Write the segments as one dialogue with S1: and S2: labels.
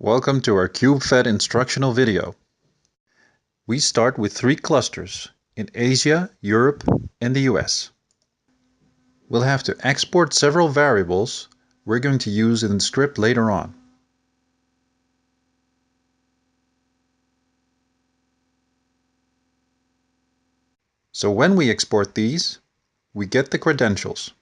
S1: Welcome to our kubefed instructional video. We start with 3 clusters in Asia, Europe and the US. We'll have to export several variables we're going to use in the script later on. So when we export these, we get the credentials.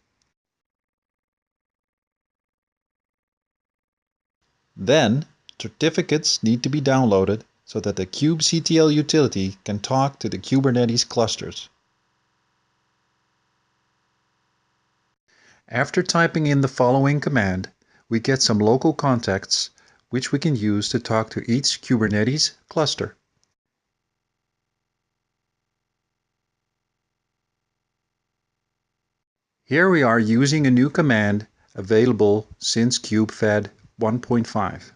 S1: Then, certificates need to be downloaded so that the kubectl utility can talk to the Kubernetes clusters. After typing in the following command, we get some local contacts which we can use to talk to each Kubernetes cluster. Here we are using a new command available since kubefed 1.5.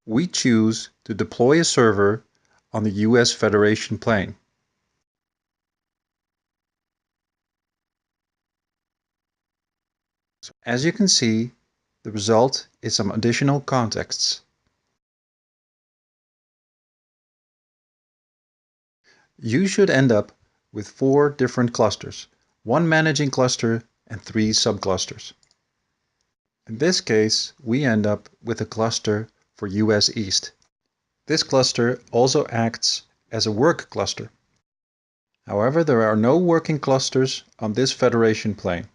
S1: We choose to deploy a server on the US Federation plane. So as you can see, the result is some additional contexts. You should end up with 4 different clusters, 1 managing cluster and 3 subclusters. In this case, we end up with a cluster for US East. This cluster also acts as a work cluster. However, there are no working clusters on this Federation plane.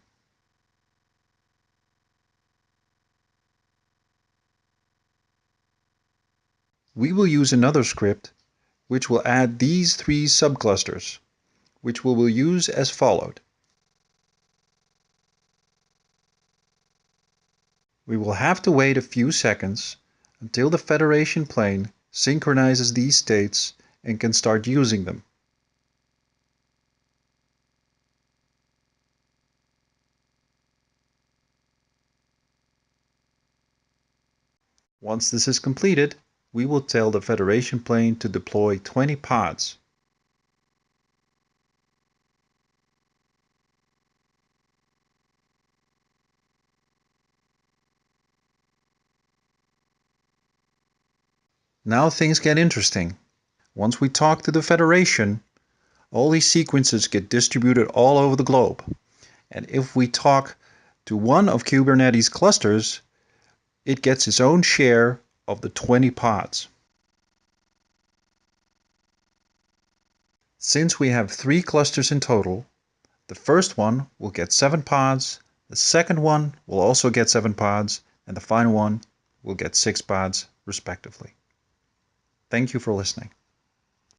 S1: We will use another script which will add these 3 subclusters, which we will use as followed. We will have to wait a few seconds until the Federation plane synchronizes these states and can start using them. Once this is completed, we will tell the Federation plane to deploy 20 pods. Now things get interesting. Once we talk to the Federation, all these sequences get distributed all over the globe. And if we talk to one of Kubernetes clusters, it gets its own share of the 20 pods. Since we have 3 clusters in total, the first one will get 7 pods, the second one will also get 7 pods, and the final one will get 6 pods respectively. Thank you for listening.